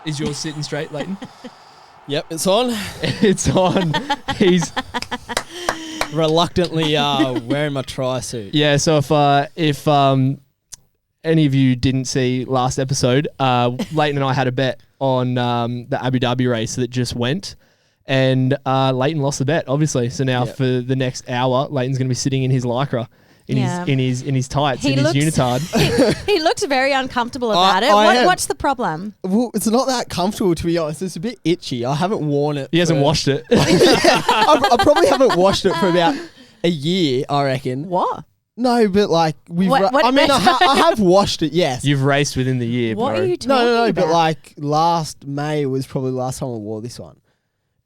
Is yours sitting straight, Leighton? Yep, it's on. It's on. He's Reluctantly wearing my tri-suit. yeah. So if any of you didn't see last episode, Leighton and I had a bet on the Abu Dhabi race that just went, and Leighton lost the bet, obviously. So now for the next hour, Leighton's going to be sitting in his Lycra. In his tights, in his unitard. He looks very uncomfortable about it. What's the problem? Well, it's not that comfortable, to be honest. It's a bit itchy. I haven't worn it. He hasn't washed it. I probably haven't washed it for about a year, I reckon. What? No, but like I have washed it. Yes. You've raced within the year. What bro. are you talking about? But like last May was probably the last time I wore this one.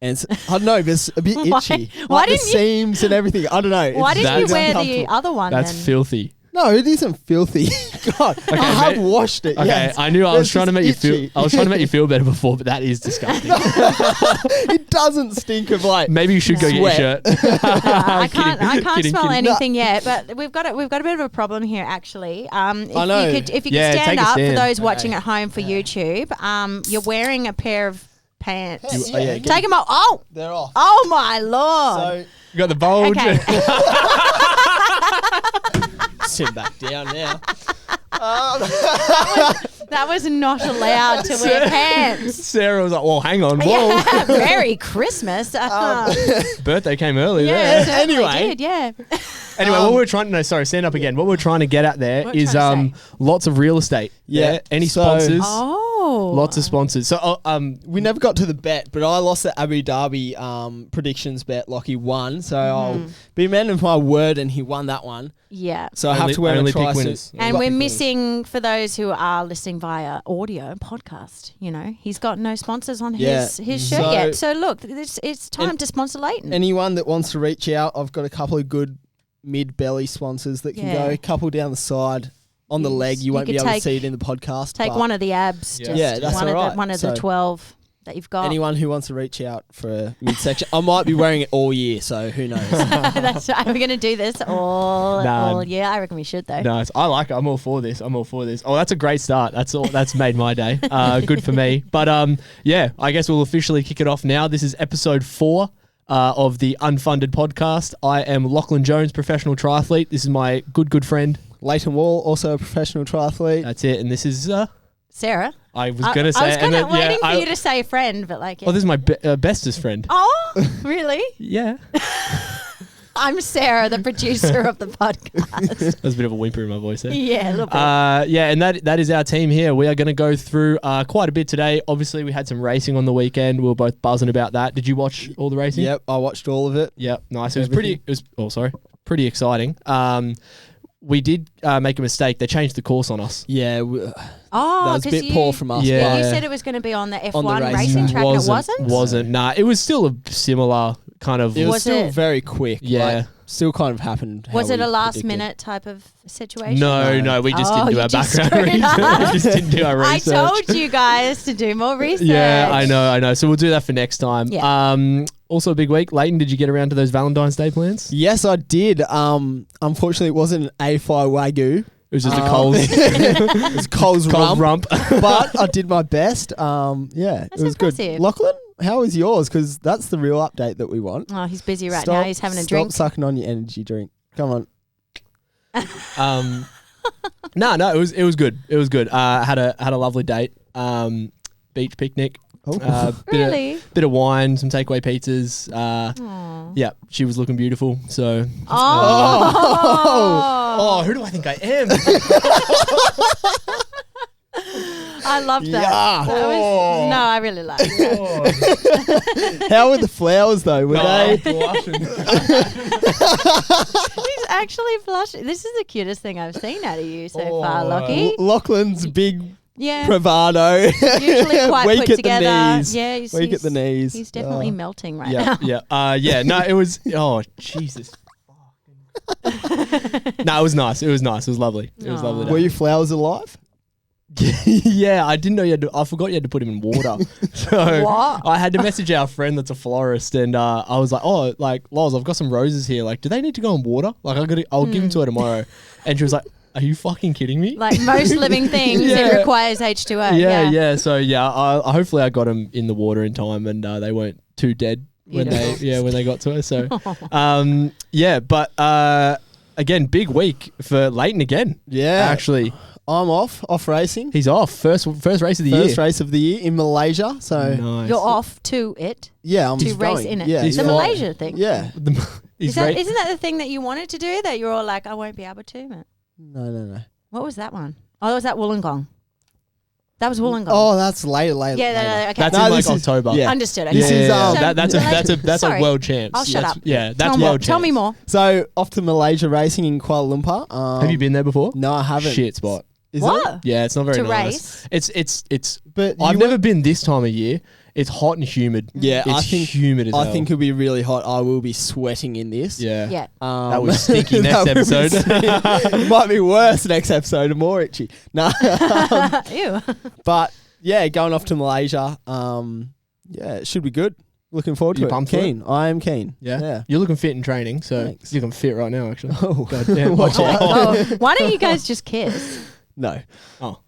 And I don't know, but it's a bit itchy. Why like the seams and everything. I don't know. Why didn't you wear the other one That's then? filthy. No, it isn't filthy. God, Okay, I have washed it. Okay, yes. I knew I was trying to make you feel. itchy. I was trying to make you feel better before, but that is disgusting. It doesn't stink of like. Maybe you should go get your shirt. I can't Kidding. smell anything yet, but we've got a bit of a problem here actually. I know. If you could Yeah, stand take a up for stand. those watching at home for YouTube, you're wearing a pair of pants. Take them off. Oh, They're off. oh my lord. So You got the bulge. Okay. sit back down now. That was not allowed to wear pants. Sarah was like, "Well, hang on, whoa, Yeah, Merry Christmas. birthday came early." Yeah, there. it certainly Anyway. did, yeah. Anyway, what we're trying to stand up again. What we're trying to get at there What is trying to lots of real estate. Yeah. Any So- sponsors? Oh. Lots of sponsors. So we never got to the bet, but I lost the Abu Dhabi predictions bet. Lockie won, so I'll be a man of my word, and he won that one. Yeah. So I have to wear a only pick tri-suit. winners. And we're missing, for those who are listening via audio podcast, you know, he's got no sponsors on his shirt yet. So look, it's time to sponsor Leighton. Anyone that wants to reach out, I've got a couple of good mid-belly sponsors that can go. A couple down the side. On the leg, you won't be able to see it in the podcast. Take one of the abs. Yeah. Just Yeah, that's one all right. of the So 12 that you've got. Anyone who wants to reach out for a midsection, I might be wearing it all year, so who knows? That's right. We're going to do this all year. I reckon we should, though. Nice. I like it. I'm all for this. Oh, that's a great start. That's made my day. Good for me. But yeah, I guess we'll officially kick it off now. This is episode 4 of the Unfunded podcast. I am Lachlan Jones, professional triathlete. This is my good friend Leighton Wall, also a professional triathlete. That's it. And this is Sarah. I was going to say. I was kind of waiting for I- you to say friend, but like. Yeah. Oh, this is my bestest friend. Oh, really? Yeah. I'm Sarah, the producer of the podcast. There's a bit of a whimper in my voice there. Yeah, a little bit. Yeah, and that is our team here. We are going to go through quite a bit today. Obviously, we had some racing on the weekend. We were both buzzing about that. Did you watch all the racing? Yep, I watched all of it. Yep, nice. It was pretty exciting. We did make a mistake. They changed the course on us. Yeah, that was a 'cause bit poor from us. Yeah. You said it was going to be on the F1 On the racing track, and it wasn't? Wasn't. Nah, it was still a similar kind of. It was Was still it? very quick. Yeah. Like, still kind of happened. Was how it we a last predicted. minute type of situation? No, we just didn't do you our just background screwed up. research. We just didn't do our I research. told you guys to do more research. Yeah, I know. So we'll do that for next time. Yeah. Also a big week. Leighton, did you get around to those Valentine's Day plans? Yes, I did. Unfortunately, it wasn't an A5 Wagyu. It was just a Coles, It was Coles rump. But I did my best. Yeah, That's it was impressive. good. Lachlan, how was yours? Because that's the real update that we want. Oh, he's busy right now. He's having a drink. Stop sucking on your energy drink. Come on. No, it was good. It was good. Had a lovely date. Beach picnic. Really? Bit of wine, some takeaway pizzas. Aw. Yeah, she was looking beautiful. So. Oh. Who do I think I am? I loved that. Yeah. That was, no, I really liked it. How were the flowers though? Were they? He's actually blushing. This is the cutest thing I've seen out of you so far, Lockie. Lachlan's big Yeah. bravado. Usually quite Weak put at together. the knees. Yeah, Weak at the knees. He's definitely melting right Yeah, now. yeah. No, it was. Oh, Jesus. No, it was nice. It was lovely. It was lovely. Were your flowers alive? Yeah, I didn't know you had to. I forgot you had to put them in water. So What? I had to message our friend that's a florist, and I was like, "Oh, Loz, I've got some roses here. Like, do they need to go in water? Like, I'll give them to her tomorrow." And she was like, Are you fucking kidding me? Like most living things, it requires H2O. Yeah. So hopefully I got them in the water in time, and they weren't too dead when they got to us. So, but again, big week for Leighton again. Yeah, actually. I'm off racing. He's off. First race of the year. First race of the year in Malaysia. So nice. You're off to it. Yeah, I'm to race going. in it. Yeah, the Malaysia thing. Yeah. Isn't that the thing that you wanted to do that you're all like, I won't be able to? No. What was that one? Oh, was that Wollongong? That was Wollongong. Oh, that's later. Yeah, okay. That's in like October. Yeah. Understood. This is that's a world champs. I'll shut up. Yeah, that's world champs. Tell me more. So off to Malaysia racing in Kuala Lumpur. Have you been there before? No, I haven't. Shit spot. Is what? It? Yeah, it's not very to nice. Race? It's. But I've never been this time of year. It's hot and humid. Yeah, it's humid as hell. I think it'll be really hot. I will be sweating in this. Yeah. That was stinky next episode. It might be worse next episode and more itchy. No. Ew. But yeah, going off to Malaysia. Yeah, it should be good. Looking forward to it. Keen. I am keen. Yeah. You're looking fit in training, so Thanks. you're looking fit right now, actually. Oh, God damn. Watch out. Why don't you guys just kiss? No. Oh.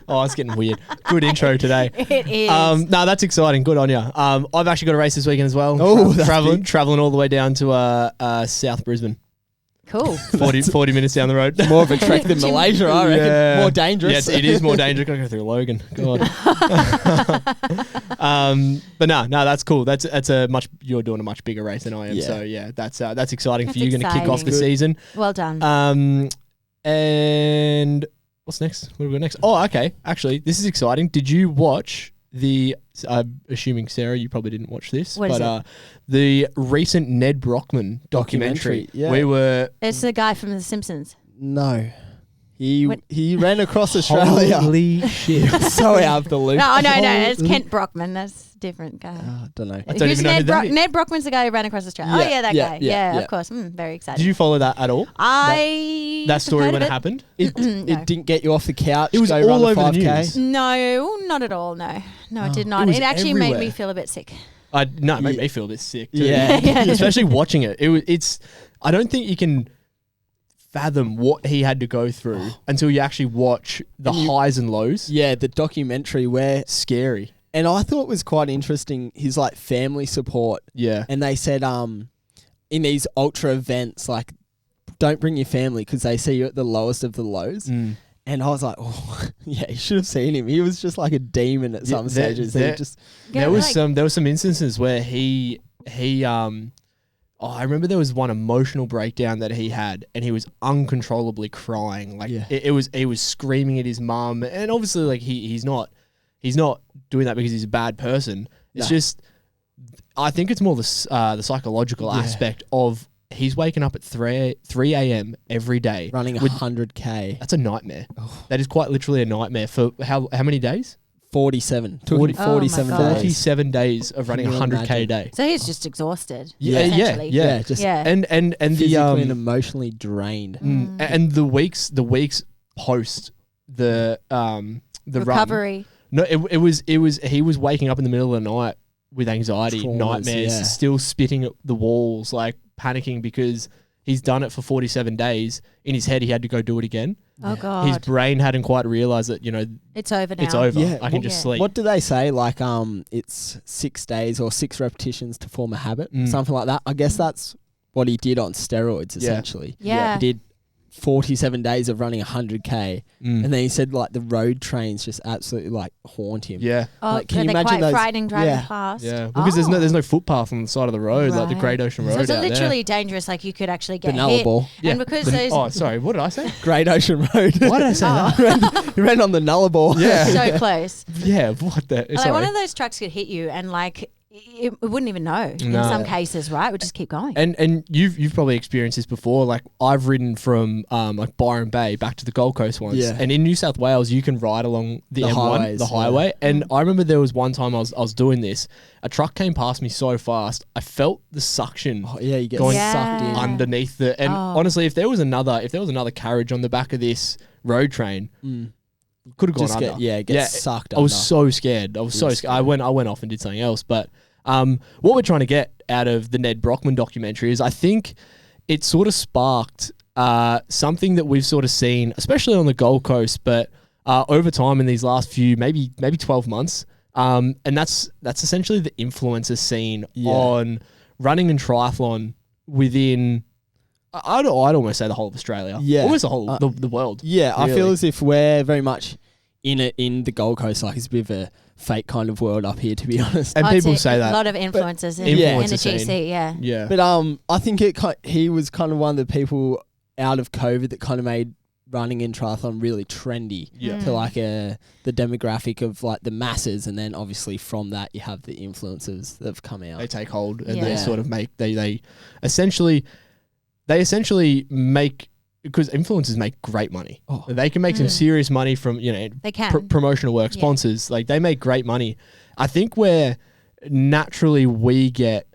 Oh, it's getting weird. Good intro today. It is. No, that's exciting. Good on you. I've actually got a race this weekend as well. Oh, traveling all the way down to South Brisbane. Cool. 40 minutes down the road. More of a trek than Malaysia, I reckon. Yeah. More dangerous. Yes, it is more dangerous. Gotta go through Logan. God. But no, that's cool. You're doing a much bigger race than I am. Yeah. So yeah, that's exciting for you. That's Going to kick off the exciting. season. Well done. And what's next? What do we got next? Oh, okay. Actually, this is exciting. Did you watch I'm assuming, Sarah, you probably didn't watch this, the recent Ned Brockman documentary. Yeah. It's the guy from The Simpsons. No. He ran across Australia. Holy shit. So out of the loop. No, it's Kent Brockman. That's a different guy. I don't know. I don't even know who that is. Ned Brockman's the guy who ran across Australia. Yeah, Oh, yeah, that guy. yeah. Of course. Very excited. Did you follow that at all? That story heard when of it happened? It didn't get you off the couch. It was go all run the over the 5K. news. No, not at all. No, it did not. It It actually made everywhere. me feel a bit sick. It made me feel a bit sick too. Yeah. Especially watching it. It's. I don't think you can fathom what he had to go through until you actually watch the highs and lows. Yeah, the documentary where Scary. and I thought it was quite interesting his like family support. Yeah. And they said in these ultra events like don't bring your family because they see you at the lowest of the lows. And I was like, oh, yeah, you should have seen him. He was just like a demon at some stages. There was some instances where he I remember there was one emotional breakdown that he had, and he was uncontrollably crying. Like he was screaming at his mum, and obviously, like he's not doing that because he's a bad person. It's just, I think it's more the psychological aspect of he's waking up at 3 a.m. every day, running 100K. That's a nightmare. That is quite literally a nightmare for how many days? 47. 47 days. 47 days of running 100K a day. So he's just exhausted. Yeah. And physically and emotionally drained. And the weeks post the recovery. Run, no, it was he was waking up in the middle of the night with anxiety, nightmares, still spitting at the walls, like panicking because he's done it for 47 days. In his head, he had to go do it again. Oh, God. His brain hadn't quite realised that, it's over now. It's over. Yeah. I can just sleep. What do they say? Like, it's 6 days or 6 repetitions to form a habit, something like that. I guess that's what he did on steroids, essentially. Yeah. He did 47 days of running 100K. And then he said, like, the road trains just absolutely, like, haunt him. Yeah. Oh, like, can you they're imagine quite frightening driving past. Yeah, because there's no footpath on the side of the road, like the Great Ocean Road. So it's out literally dangerous. Like you could actually get Banana hit. ball. Yeah. And because those sorry, what did I say? Great Ocean Road. Why did I say that? He ran on the Nullarbor. Yeah. so close. Yeah, what the? Like one of those trucks could hit you and like it wouldn't even know in some cases, right? It would just keep going. And you've probably experienced this before. Like I've ridden from like Byron Bay back to the Gold Coast once. Yeah. And in New South Wales, you can ride along the M1, highways, the highway. And I remember there was one time I was doing this. A truck came past me so fast, I felt the suction. Oh, yeah, you get going sucked in. underneath the. And honestly, if there was another carriage on the back of this road train. Could have gone under. Get sucked I was under. so scared. I was so scared. I went off and did something else. But what we're trying to get out of the Ned Brockman documentary is I think it sort of sparked something that we've sort of seen, especially on the Gold Coast, but over time in these last few, maybe 12 months. And that's essentially the influencer scene on running and triathlon within, I'd almost say the whole of Australia. Yeah. Almost the whole, the world. Yeah, really. I feel as if we're very much in it in the Gold Coast, like it's a bit of a fake kind of world up here, to be honest. And people say that. A lot of influencers in the GC, yeah. But I think he was kind of one of the people out of COVID that kind of made running in triathlon really trendy to like the demographic of like the masses, and then obviously from that you have the influencers that have come out. They take hold and they sort of make they essentially make, because influencers make great money. They can make some serious money from they can promotional work, sponsors. Like they make great money. I think where naturally we get,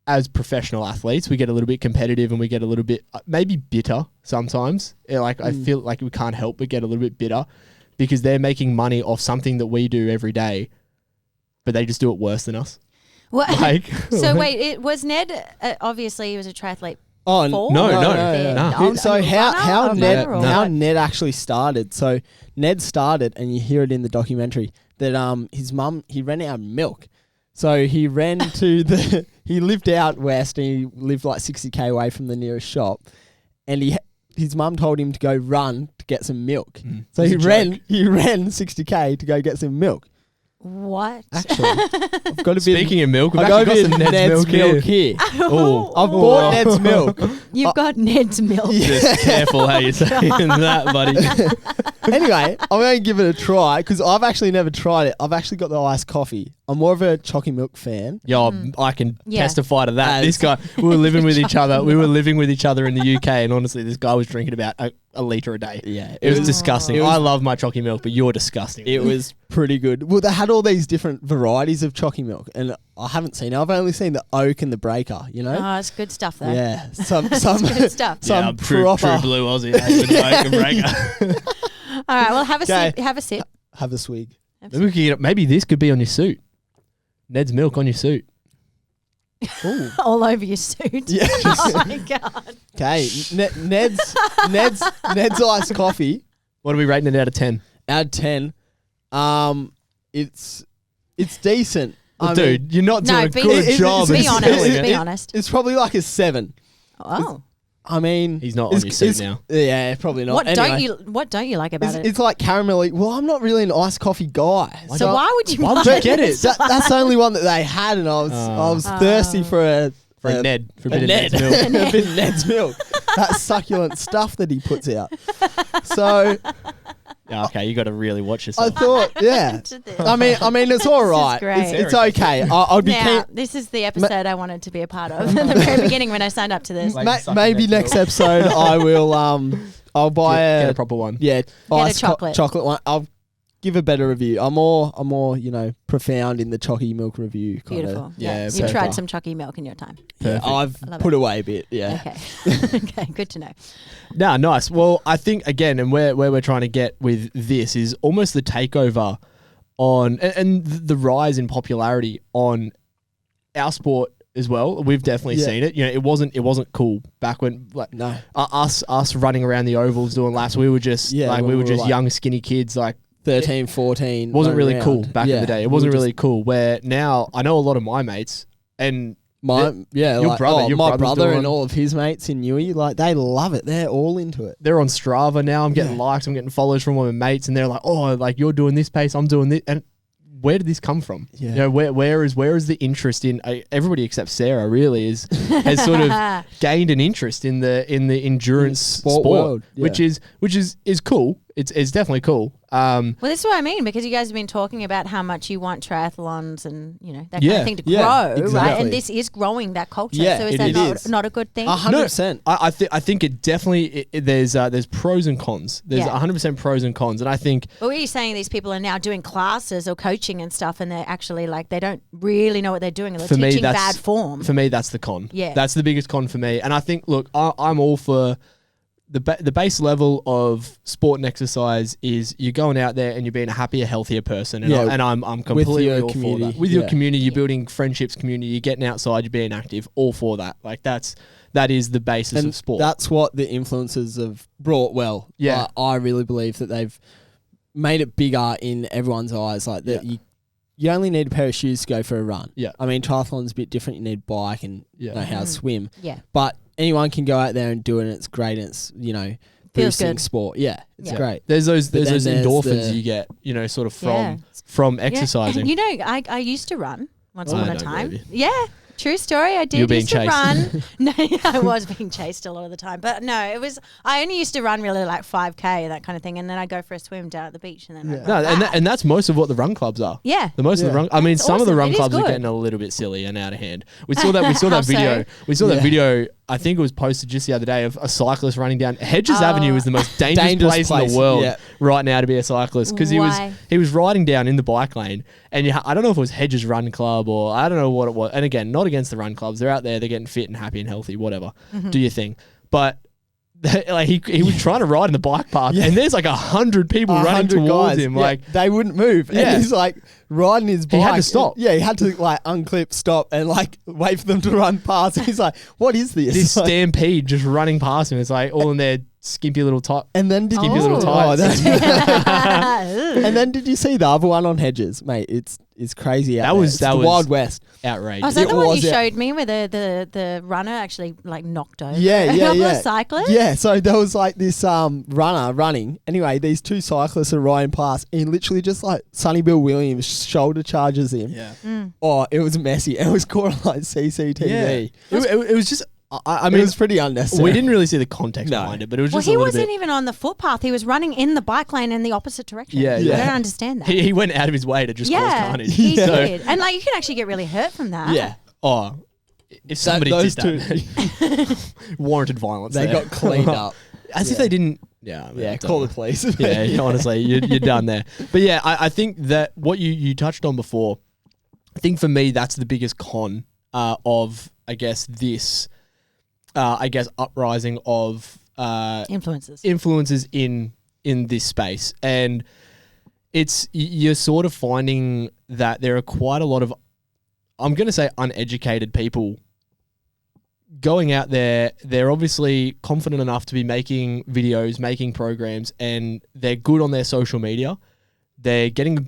as professional athletes, we get a little bit competitive and we get a little bit maybe bitter sometimes. I feel like we can't help but get a little bit bitter because they're making money off something that we do every day, but they just do it worse than us. What? So wait, was Ned, obviously he was a triathlete. Oh, no. So how Ned actually started. So Ned started, and you hear it in the documentary, that his mum, he ran out of milk. So he ran to he lived out west, and he lived like 60k away from the nearest shop, and his mum told him to go run to get some milk. So he ran 60k to go get some milk. What? Actually, I've got a bit. Speaking of milk, I've got some Ned's milk here. I've bought Ned's milk. You've got Ned's milk. Just careful how you're saying that, buddy. Anyway, I'm going to give it a try because I've actually never tried it. I've actually got the iced coffee. I'm more of a chalky milk fan. Yeah, I can testify to that. This guy, we were living with each other. We were living with each other in the UK, and honestly, this guy was drinking about a litre a day. Yeah. It was disgusting. I love my chalky milk, but you're disgusting. It was pretty good. Well, they had all these different varieties of chalky milk, and I haven't seen it. I've only seen the oak and the breaker, Oh, it's good stuff, though. Yeah. Some good stuff. Some true blue Aussie. Oak and breaker. All right, well, have a sip. Have a sip. Have a swig. Maybe this could be on your suit. Ned's milk on your suit. All over your suit. Yeah. Oh my god. Okay, Ned's iced coffee. What are we rating it out of 10? Out of 10, it's decent. Well, dude, you're not doing a good job. Be honest. Be honest. It's probably like a 7. Oh. I mean, he's not on your suit now. Yeah, probably not. What don't you like about it? It's like caramelly. Well, I'm not really an iced coffee guy. So why would you get it? That's the only one that they had, and I was thirsty for a bit of Ned's milk. A bit of Ned's milk. That succulent stuff that he puts out. So. Okay, you got to really watch yourself. I thought, yeah. I mean, it's all right. It's okay. I'd be keen. This is the episode I wanted to be a part of at the very beginning when I signed up to this. Maybe next episode I will. I'll buy get a proper one. Yeah, get a chocolate one. I'll give a better review. I'm more profound in the chalky milk review. Beautiful. Yeah, you've tried some chalky milk in your time. Yeah, I've put away a bit. Yeah. Okay. Okay. Good to know. No, nice. Well, I think again, and where we're trying to get with this is almost the takeover on and the rise in popularity on our sport as well. We've definitely seen it. It wasn't cool back when us running around the ovals doing laps. We were just we were just young skinny kids 13, 14. Wasn't really cool back in the day. It wasn't really cool. Where now I know a lot of my mates and my brother and all of his mates in Newey, they love it. They're all into it. They're on Strava now. I'm getting likes. I'm getting follows from one of my mates, and they're like, "Oh, you're doing this pace. I'm doing this." And where did this come from? Yeah. Where is the interest in everybody except Sarah really has sort of gained an interest in the endurance sport world, which is cool. It's definitely cool. Well, this is what I mean, because you guys have been talking about how much you want triathlons and that kind of thing to grow, exactly. right? And this is growing that culture. Yeah, so is that not a good thing? 100%. I think it definitely there's pros and cons. There's 100% pros and cons, and I think. But were you saying these people are now doing classes or coaching and stuff, and they're actually they don't really know what they're doing, and they're teaching bad form? For me, that's the con. Yeah, that's the biggest con for me. And I think, look, I'm all for. The base level of sport and exercise is you're going out there and you're being a happier, healthier person, and I'm completely all for that. With your community, you're building friendships, community, you're getting outside, you're being active, all for that. That's that is the basis And of sport. that's what the influencers have brought. Well, Yeah. I really believe that they've made it bigger in everyone's eyes. Like that, you only need a pair of shoes to go for a run. Yeah. I mean, triathlon's a bit different. You need a bike and know how to swim. Yeah. But anyone can go out there and do it, and it's great. And it's Feels boosting good. sport. Yeah, it's great. There's those But then endorphins you get, sort of from exercising. Yeah. I used to run once upon a don't time. believe Yeah. True story. I did You're being used to chased. run. No, I was being chased a lot of the time. But no, I only used to run really like 5K, that kind of thing. And then I'd go for a swim down at the beach. And then and that's most of what the run clubs are. Yeah. The most of the run. I mean, That's some of the awesome. run It is clubs are good. getting a little bit silly and out of hand. We saw that. We saw How that video. so? We saw that video. I think it was posted just the other day of a cyclist running down Hedges Avenue. Is the most dangerous place in the world right now to be a cyclist, because Why? he was riding down in the bike lane, and I don't know if it was Hedges Run Club or I don't know what it was. And again, not against the run clubs. They're out there. They're getting fit and happy and healthy. Whatever. Do your thing. But like he was trying to ride in the bike path, and there's like 100 people running towards him. Like they wouldn't move. Yeah. And he's like riding his bike. He had to stop. Yeah, he had to like unclip, stop, and like wait for them to run past. And he's like, "What is this?" this Like, stampede just running past him. It's like all in their skimpy little top. and then did Skimpy you little tights. and then did you see the other one on Hedges, mate? It's crazy. Out That there. was the Wild West. Outrageous. Oh, is that It the one you was, yeah. showed me where the runner actually like knocked over Yeah, a yeah, couple yeah. of cyclists? Yeah, so there was like this runner running. Anyway, these two cyclists are riding past, and literally just like Sonny Bill Williams shoulder charges him. Yeah. Oh, it was messy. It was caught on like CCTV. It was just. I I mean, mean, it was pretty unnecessary. we didn't really see the context No. behind it, but it was Well, just he a little wasn't bit. even on the footpath. He was running in the bike lane in the opposite direction. Yeah, I yeah. don't understand that. He went out of his way to just cause yeah, carnage. he So, did. And like you can actually get really hurt from that. Yeah. oh, if somebody those did that, warranted violence. They there. got cleaned up. as if they didn't. Yeah, I mean, Yeah, I don't call know. the police. Yeah, honestly, you're done there. But yeah, I think that what you touched on before, I think for me that's the biggest con of this uprising of influences in this space, and you're sort of finding that there are quite a lot of, I'm going to say, uneducated people going out there. They're obviously confident enough to be making videos, making programs, and they're good on their social media. They're getting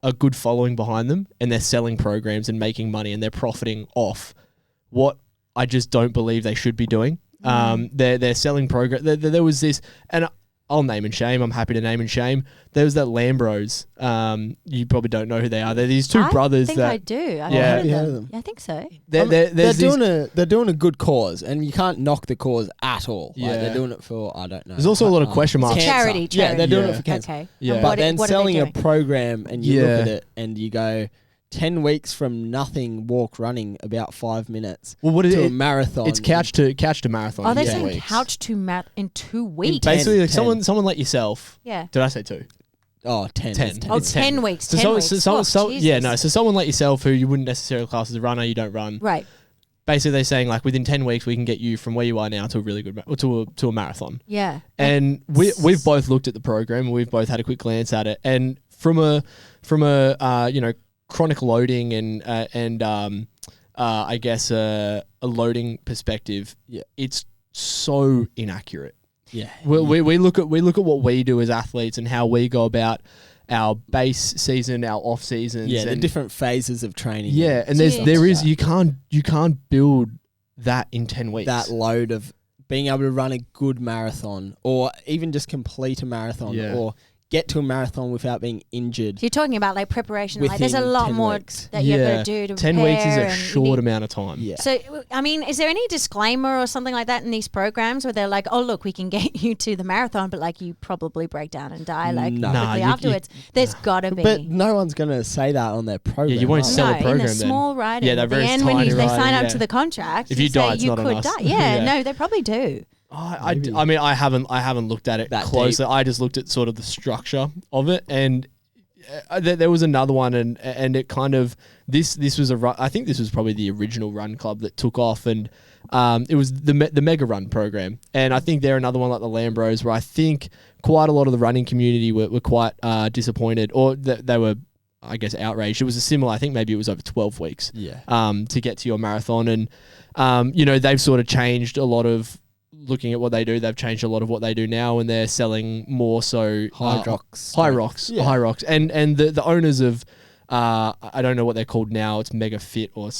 a good following behind them, and they're selling programs and making money, and they're profiting off what I just don't believe they should be doing. They're selling program. There was this, and I'll name and shame. I'm happy to name and shame. There was that Lambros. You probably don't know who they are. They're these two brothers. I think that I do. I've Yeah. heard Yeah. of them. I think so. They're doing a good cause, and you can't knock the cause at all. Like, Yeah. they're doing it for, I don't know. There's also a lot of question marks. It's Cancer. charity. Yeah, they're doing Yeah. it for cancer. Okay. Yeah. And But what then are they selling a doing? program, and you look Yeah. at it and you go, 10 weeks from nothing, walk running about 5 minutes Well, what is to a it? marathon. It's couch to marathon. Oh, they're in 2 saying weeks. couch to mat in 2 weeks. Ten. Basically, like 10. someone like yourself. Yeah. Did I say 2? Oh, 10. 10. It's 10. Oh, It's 10 weeks. So 10 weeks. Oh, so Jesus. someone like yourself who you wouldn't necessarily class as a runner, you don't run. Right. Basically, they're saying like within 10 weeks we can get you from where you are now to a really good to a marathon. Yeah. And we've both looked at the program, and we've both had a quick glance at it. And from a chronic loading and a loading perspective, it's so inaccurate. Yeah. We look at what we do as athletes and how we go about our base season, our off seasons. Yeah, the and different phases of training. yeah, and Yeah. there is you can't build that in 10 weeks. That load of being able to run a good marathon, or even just complete a marathon, Yeah. or get to a marathon without being injured. So you're talking about like preparation. Like there's a Within lot 10 more weeks. that you've got to do to 10 weeks is prepare a and you short need- amount of time. Yeah. So, I mean, is there any disclaimer or something like that in these programs where they're like, oh, look, we can get you to the marathon, but like you probably break down and die like No. quickly Nah, you- afterwards? There's got to be. But no one's going to say that on their program. Yeah, you won't are they? sell a no, program in the then. small writing. Yeah, they're at the very end when tiny they sign writing, up yeah. to the contract. If you die, say it's you not on could us. die. Yeah, Yeah. no, they probably do. I mean, I haven't looked at it That closely. I just looked at sort of the structure of it, and there was another one, and it kind of this was I think this was probably the original run club that took off, and it was the Mega Run program, and I think they're another one like the Lambros, where I think quite a lot of the running community were quite disappointed, or they were I guess, outraged. It was a similar, I think maybe it was over 12 weeks to get to your marathon. And, you know, they've sort of changed a lot of, looking at what they do, they've changed a lot of what they do now, and they're selling more so High rocks. And the owners of, I don't know what they're called now. It's Mega Fit or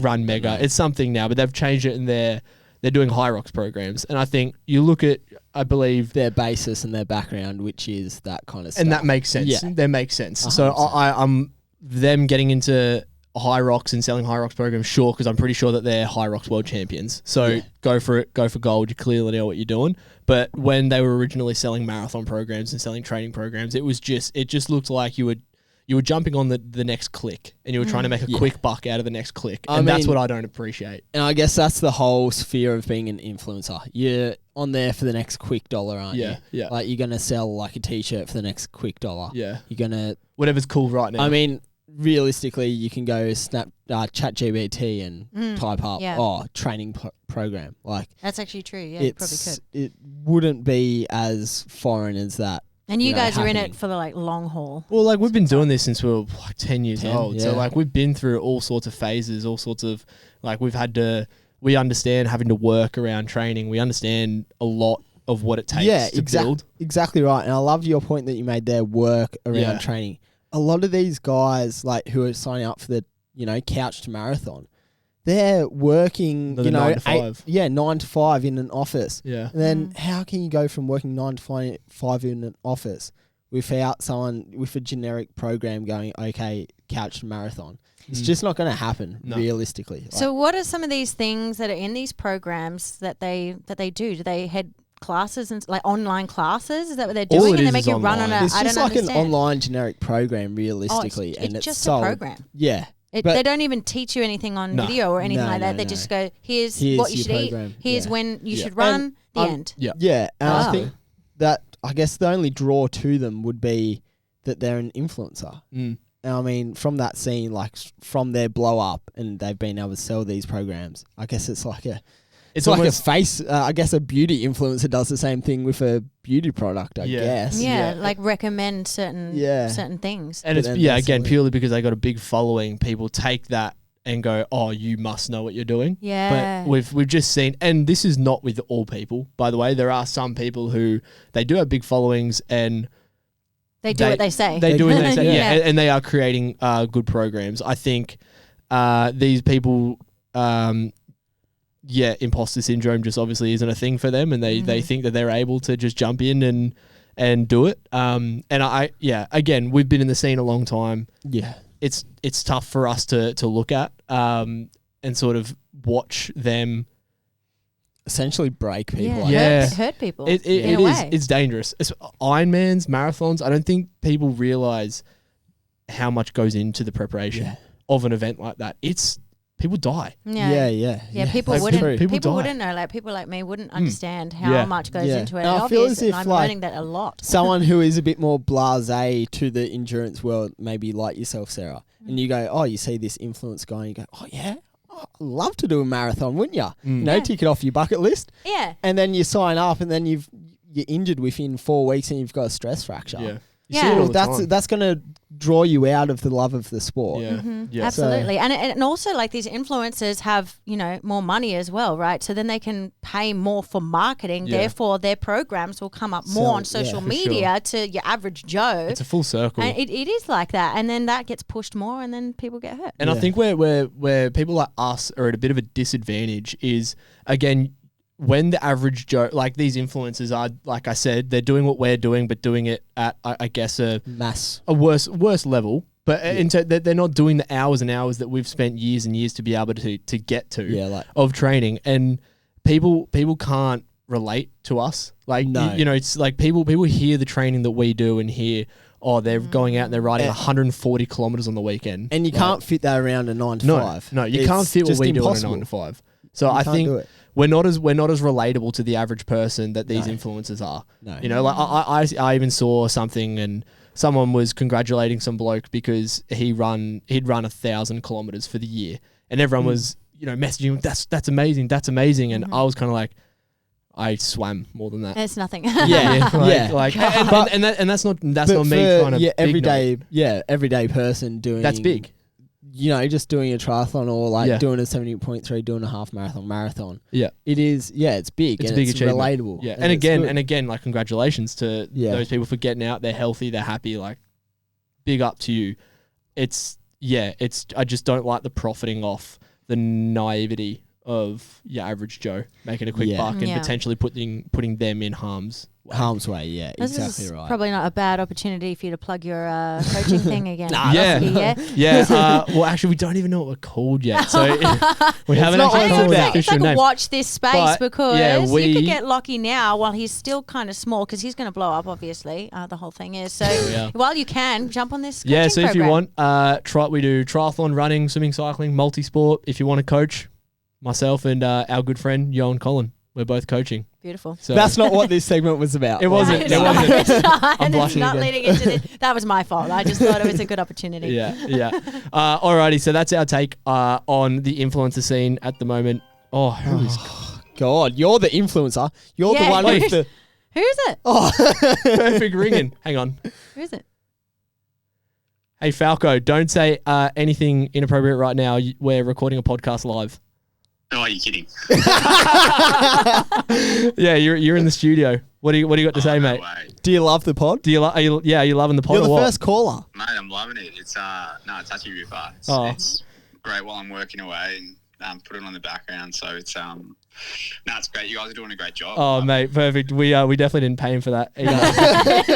Run Mega. It's something now, but they've changed it, and they're doing high rocks programs. And I think you look at, I believe, their basis and their background, which is that kind of stuff. And that makes sense. Yeah. That makes sense. 100%. So I'm them getting into high rocks and selling high rocks programs, sure, because I'm pretty sure that they're high rocks world champions. So go for it, go for gold. You clearly know what you're doing. But when they were originally selling marathon programs and selling training programs, it just looked like you were jumping on the next click, and you were trying to make a quick buck out of the next click. And that's what I don't appreciate. And I guess that's the whole sphere of being an influencer. You're on there for the next quick dollar, aren't you? Yeah. Like, you're going to sell like a t-shirt for the next quick dollar. Yeah. You're going to... Whatever's cool right now. I mean, realistically, you can go ChatGPT and type up, training program. Like, that's actually true. Yeah, you probably could. It wouldn't be as foreign as that. And you guys are in it for the long haul. Well, like, we've been doing this since we were like 10 years old. Yeah. So like, we've been through all sorts of phases, all sorts of, like, we understand having to work around training. We understand a lot of what it takes to build. Exactly right. And I love your point that you made there, work around training. A lot of these guys, like, who are signing up for the, couch to marathon, they're working, 9 to 5. 9 to 5 in an office. Yeah. And then how can you go from working 9 to 5 in an office without someone with a generic program going, okay, couch to marathon? It's just not going to happen realistically. So what are some of these things that are in these programs that they do? Do they head classes and like online classes? Is that what they're doing? And they make you run on a... It's just like an online generic program realistically. It's just a program. Yeah. They don't even teach you anything on video or anything like that. They just go, here's what you should program. eat. Here's when you should run. The end. Yeah. Yeah. And I think that, I guess the only draw to them would be that they're an influencer. And I mean, from that scene, like from their blow up and they've been able to sell these programs, I guess it's like a... It's like a face, I guess a beauty influencer does the same thing with a beauty product, I guess. Yeah, like recommend certain things. And it's, again, purely because they got a big following, people take that and go, oh, you must know what you're doing. Yeah. But we've just seen, and this is not with all people, by the way. There are some people who, they do have big followings and... They do what they say. They do what they say, and they are creating good programs. I think these people... imposter syndrome just obviously isn't a thing for them, and they think that they're able to just jump in and do it. And again, we've been in the scene a long time. Yeah, it's tough for us to look at and sort of watch them essentially break people. Hurt people. It is. It's dangerous. It's Ironmans, marathons. I don't think people realize how much goes into the preparation of an event like that. People die. Yeah. People wouldn't know. Like, people like me wouldn't understand how much goes into it. And I feel as if I'm learning that a lot. Someone who is a bit more blasé to the endurance world, maybe like yourself, Sarah, and you go, oh, you see this influence guy, and you go, oh yeah, I'd love to do a marathon, wouldn't you? Tick it off your bucket list. Yeah. And then you sign up, and then you're injured within 4 weeks, and you've got a stress fracture. Yeah. That's going to draw you out of the love of the sport. Absolutely. And also, like, these influencers have, more money as well, right? So then they can pay more for marketing. Therefore, their programs will come up more on social media to your average Joe. It's a full circle. And it is like that. And then that gets pushed more, and then people get hurt. And I think where people like us are at a bit of a disadvantage is, again, when the average Joe, like these influencers are, like I said, they're doing what we're doing, but doing it at, I guess, a worse level. But they're not doing the hours and hours that we've spent years and years to be able to get to of training. And people can't relate to us. Like, it's like people hear the training that we do and hear, oh, they're going out and they're riding 140 kilometers on the weekend. And you can't fit that around a 9 to 5. No, you can't fit what we do on a 9 to 5. So I think we're not as relatable to the average person that these influencers are. No. Like I even saw something, and someone was congratulating some bloke because he'd run 1,000 kilometers for the year, and everyone was messaging him, that's amazing, and I was kind of like, I swam more than that. It's nothing. Yeah, Like, and that's not me trying to everyday person doing that's big. You know, just doing a triathlon or like doing a 70.3, doing a half marathon. Yeah, it is. Yeah, it's big. It's and a big it's achievement. Relatable. Yeah, and again, like congratulations to those people for getting out. They're healthy. They're happy. Like, big up to you. I just don't like the profiting off the naivety of your average Joe making a quick buck and potentially putting them in harm's way. Yeah, this exactly is right. Probably not a bad opportunity for you to plug your coaching thing again. Well, actually, we don't even know what we're called yet, so we haven't actually called an official name. Watch this space, because you could get Lockie now while he's still kind of small, because he's going to blow up. Obviously, the whole thing is so. While you can jump on this, coaching so if you want, we do triathlon, running, swimming, cycling, multi-sport. If you want to coach, myself and our good friend Yo and Colin, we're both coaching. Beautiful. So that's not what this segment was about. It wasn't. It's not. I'm blushing it's not again. leading into this. That was my fault. I just thought it was a good opportunity. Yeah. Alrighty, so that's our take on the influencer scene at the moment. Oh, who is God? You're the influencer. You're the one with the. Who's it? Oh, perfect ringing. Hang on. Who is it? Hey Falco, don't say anything inappropriate right now. We're recording a podcast live. Oh, are you kidding? Yeah, you're in the studio. What do you got to say, mate? No way. do you love the pod? Are you loving the pod? You're the or what? first caller. Mate, I'm loving it. It's it's actually ripper. It's great while I'm working away and put it on the background. So it's it's great. You guys are doing a great job. Oh, mate, perfect. We definitely didn't pay him for that either.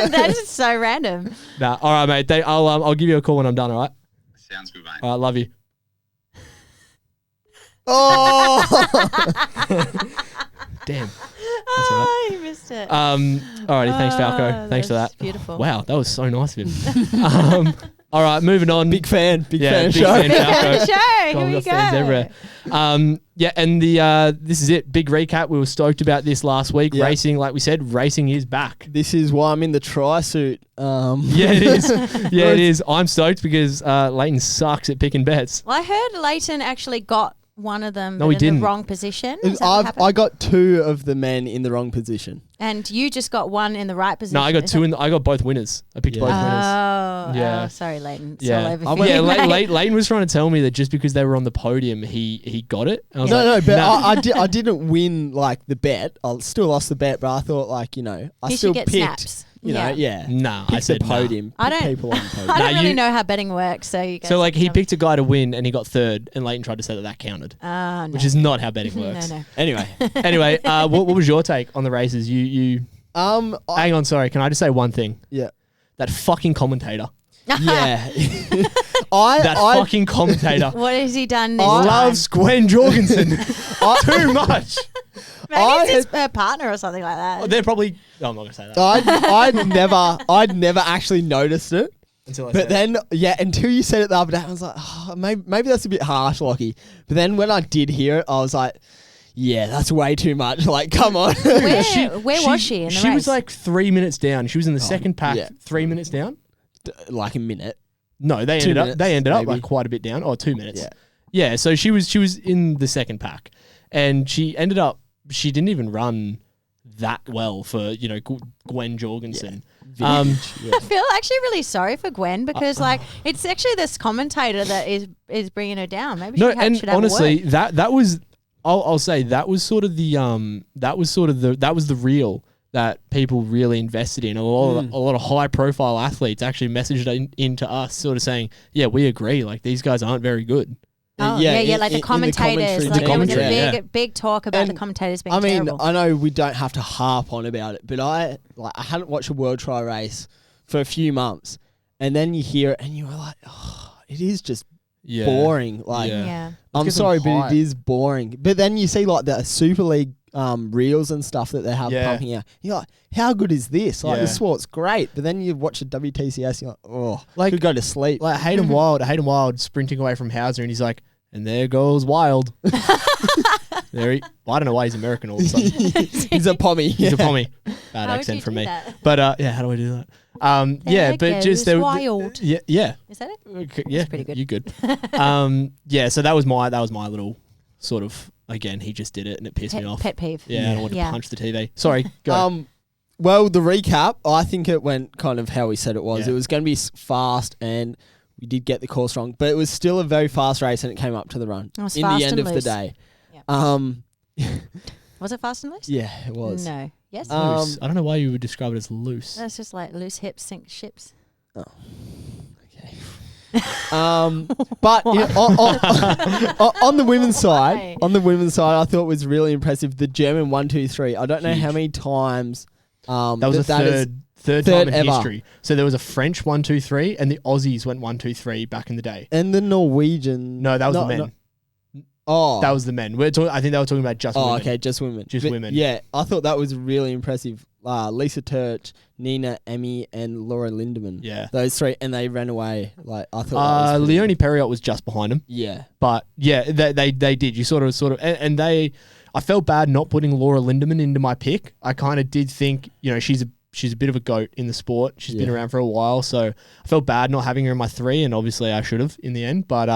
That is so random. Nah, all right, mate. I'll give you a call when I'm done. All right. Sounds good, mate. All right, love you. Oh, Damn. That's all right. You missed it. Alrighty, thanks Falco. Thanks for that. Beautiful. Wow, that was so nice of him. All right, moving on. big fan. Big fan show. fan, Big fan Falco. of the show. Here we Got fans everywhere. And this is it. Big recap. We were stoked about this last week. Yeah. Racing, like we said, racing is back. This is why I'm in the tri suit. Yeah, it is. Yeah, it is. I'm stoked because Leighton sucks at picking bets. Well, I heard Leighton actually got one of them No, he in didn't. the wrong position. Is that what happened? I got two of the men in the wrong position. And you just got one in the right position. No, I got two. I got both winners. I picked both winners. Oh, Yeah. sorry, Leighton. It's all over for Yeah, you, mate. Leighton was trying to tell me that just because they were on the podium, he got it. I was No, like, but nah. I didn't win like the bet. I still lost the bet, but I thought I You still should get picked. snaps. Yeah. Nah, Pick I said the podium. I Pick don't- people on the podium. I don't Nah, really you- know how betting works, so you guys. So like he tell me. picked a guy to win and he got third, and Leighton tried to say that counted, No. which is not how betting works. No. Anyway, What was your take on the races? You hang on, sorry. Can I just say one thing? Yeah. That fucking commentator. Yeah. That fucking commentator What has he done this loves Gwen Jorgensen too much. time? Maybe it's his partner or something like that. They're probably. No, I'm not gonna say that. I'd never actually noticed it. Until I But said then, until you said it the other day, I was like, maybe that's a bit harsh, Lockie. But then when I did hear it, I was like, yeah, that's way too much. Like, come on. Where was she in the She race? was like 3 minutes down. She was in the second pack, 3 minutes down. Like a minute. No, they 2 ended up minutes, like maybe. quite a bit down, or 2 minutes. Yeah. Yeah, so she was in the second pack, and she didn't even run that well for Gwen Jorgensen. I feel actually really sorry for Gwen because it's actually this commentator that is bringing her down. Maybe No, she and should have honestly, a word. that was I'll say that was sort of the the reel that people really invested in. A lot of high profile athletes actually messaged into us, sort of saying, "Yeah, we agree. Like these guys aren't very good." Oh, like the commentators. Like there was a big talk about the commentators being terrible. I know we don't have to harp on about it, but I hadn't watched a World Tri race for a few months, and then you hear it and you're like, oh, it is just boring. Like, Yeah. I'm Because sorry, of but hype. it is boring. But then you see like the Super League reels and stuff that they have Yeah. pumping out. You're like, how good is this? Like, Yeah. the sport's great. But then you watch a WTCS, you're like, oh, Like- could go to sleep. Like Hayden Wild sprinting away from Hauser, and he's like, "And there goes Wild." I don't know why he's American all of a sudden. He's a pommy. He's a pommy. Bad How would accent you from do me. that? But how do I do that? But There just goes Wild. Yeah. Is that it? Okay, yeah, pretty good. You good? So that was my little sort of again, he just did it and it pissed me off. Pet peeve. Yeah, I wanted to punch the TV. Sorry, go. Well, the recap, I think it went kind of how we said it was. Yeah. It was going to be fast, and we did get the course wrong, but it was still a very fast race, and it came up to the run It was in fast the end and of loose. the day. Yep. Was it fast and loose? Yeah, it was. No. Yes. Loose. I don't know why you would describe it as loose. That's just like loose hips sink ships. Oh, okay. But on the women's side, I thought it was really impressive. The German 1-2-3. I don't know how many times. That was a third time in ever. history. So there was a French 1-2-3, and the Aussies went 1-2-3 back in the day. And the Norwegian. No, that was the men. That was the men. I think they were talking about just women. Oh, okay, just women. Just women. Yeah, I thought that was really impressive. Lisa Turch, Nina, Emmy, and Laura Lindemann. Yeah. Those three, and they ran away. Like I thought. Leonie Perriot was just behind them. Yeah. But yeah, they did. You sort of, and they. I felt bad not putting Laura Lindemann into my pick. I kind of did think, she's a bit of a goat in the sport. She's been around for a while, so I felt bad not having her in my 3, and obviously I should have in the end. But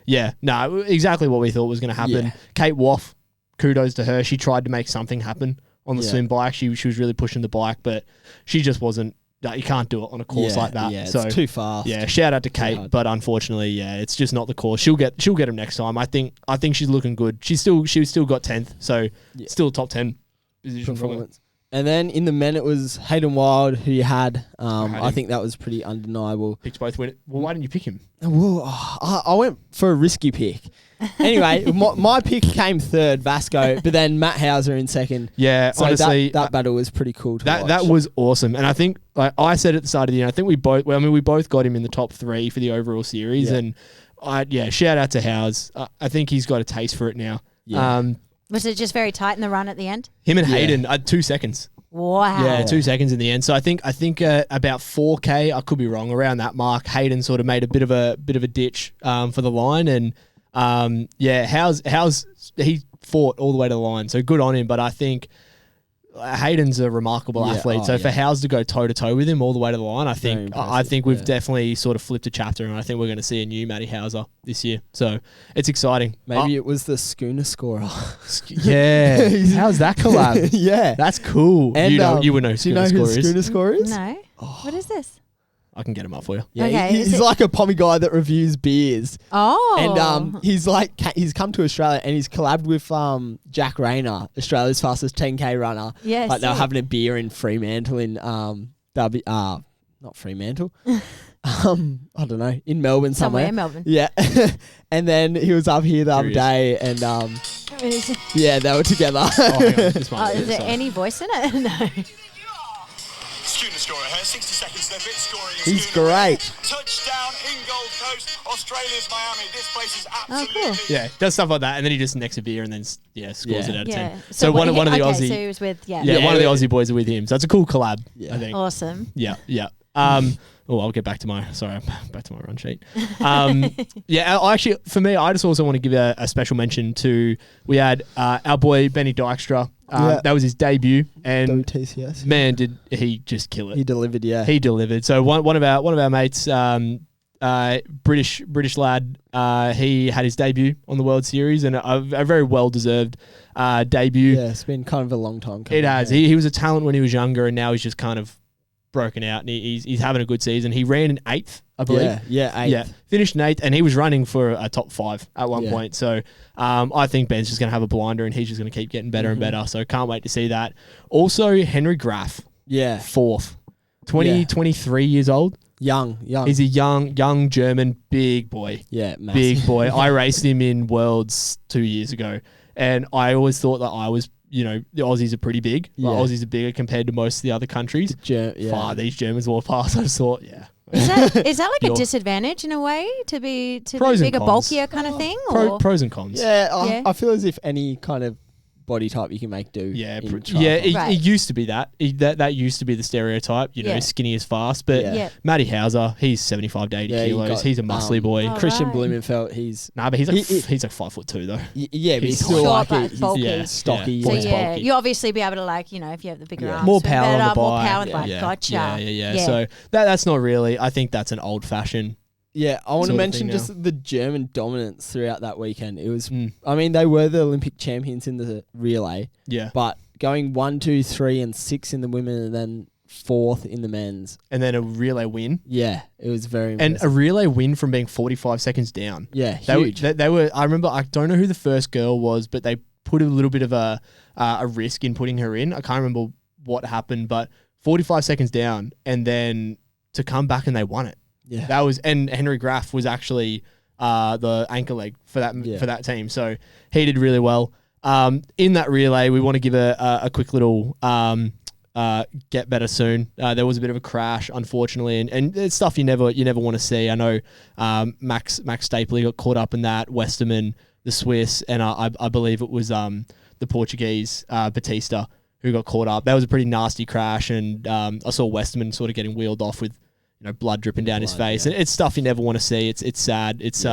exactly what we thought was going to happen. Yeah. Kate Woff, kudos to her. She tried to make something happen on the swim bike. She was really pushing the bike, but she just wasn't. You can't do it on a course like that. Yeah, so, it's too fast. Yeah, shout out to Kate, but unfortunately, it's just not the course. She'll get him next time. I think she's looking good. She's still got 10th, so still top 10 position for her. And then in the men, it was Hayden Wild who you had. I think that was pretty undeniable. Picked both win. Well, why didn't you pick him? Well, I went for a risky pick. Anyway, my pick came third, Vasco, but then Matt Hauser in second. Yeah, so honestly, that battle was pretty cool to watch. That was awesome, and I think, like I said at the start of the year, I think we both got him in the top 3 for the overall series, and shout out to Howes. I think he's got a taste for it now. Yeah. Was it just very tight in the run at the end? Him and Hayden, 2 seconds. Wow. Yeah, 2 seconds in the end. So I think about 4K, I could be wrong, around that mark, Hayden sort of made a bit of a ditch for the line, and Howes he fought all the way to the line, so good on him. But I think Hayden's a remarkable athlete. So for Howes to go toe to toe with him all the way to the line, I think we've definitely sort of flipped a chapter, and I think we're going to see a new Matty Hauser this year. So it's exciting. Maybe it was the schooner scorer. Yeah, how's that collab? Yeah, that's cool. And you would know who schooner who scorer is. Schooner scorer is? No. What is this? I can get him up for you. Yeah, Okay, he's like a pommy guy that reviews beers. Oh. And he's come to Australia and he's collabed with Jack Rayner, Australia's fastest 10K runner. Yes. Like they were having a beer in Fremantle not Fremantle. I don't know, in Melbourne somewhere. in Melbourne. Yeah. And then he was up here the other day and yeah, they were together. Is there any voice in it? No. Schooner scorer here, 60 seconds left, scoring. He's great. Touchdown in Gold Coast, Australia's Miami. This place is absolutely... cool. Yeah, does stuff like that, and then he just necks a beer and then scores it out of 10. So one of the Aussie... so he was with, one of the Aussie boys are with him. So it's a cool collab, I think. Awesome. Yeah. I'll get back to my run sheet. For me, I just also want to give a special mention to, we had our boy Benny Dykstra. That was his debut, and WTCS. Man, did he just kill it. He delivered, yeah. He delivered. So one of our mates, British lad, he had his debut on the World Series, and a very well-deserved debut. Yeah, it's been kind of a long time coming. It has. Yeah. He was a talent when he was younger, and now he's just kind of broken out, and he's having a good season. He ran in 8th, I believe. Yeah, 8th. Yeah, finished in 8th, and he was running for a top 5 at one point. So I think Ben's just going to have a blinder, and he's just going to keep getting better and better. So can't wait to see that. Also, Henry Graf, 4th, 23 years old. Young. He's a young German big boy. Yeah, massive. Big boy. I raced him in Worlds 2 years ago, and I always thought that I was, the Aussies are pretty big. Like, Aussies are bigger compared to most of the other countries. These Germans walk past. I just thought, Is that like a disadvantage in a way to be bigger, bulkier kind of thing? Pros and cons. Yeah, I feel as if any kind of body type you can make do. Yeah, it used to be that. That used to be the stereotype, skinny is fast. But Matty Hauser, he's 75 to 80 kilos. He's a muscly boy. Christian Blumenfeld, he's... but he's like 5'2" though. Yeah, but he's still short, like... bulky. Stocky. So you obviously be able to if you have the bigger arms. More power on the bike. More power on the bike. Gotcha. Yeah. So that's not really... I think that's an old-fashioned Yeah, I want to sort of mention thing now. just the German dominance throughout that weekend. It was, I mean, they were the Olympic champions in the relay, Yeah. but going 1, 2, 3, and 6 in the women, and then 4th in the men's. And then a relay win. Yeah, it was very And impressive. a relay win from being 45 seconds down. Yeah, They huge. They were. I remember. I don't know who the first girl was, but they put a little bit of a risk in putting her in. I can't remember what happened, but 45 seconds down, and then to come back and they won it. Yeah. That was, and Henry Graff was actually the anchor leg for that team. So he did really well. In that relay, we want to give a quick little get better soon. There was a bit of a crash, unfortunately, and it's stuff you never want to see. I know Max Stapley got caught up in that, Westerman, the Swiss, and I believe it was the Portuguese Batista who got caught up. That was a pretty nasty crash, and I saw Westerman sort of getting wheeled off with blood dripping down his face. And it's stuff you never want to see. It's sad. It's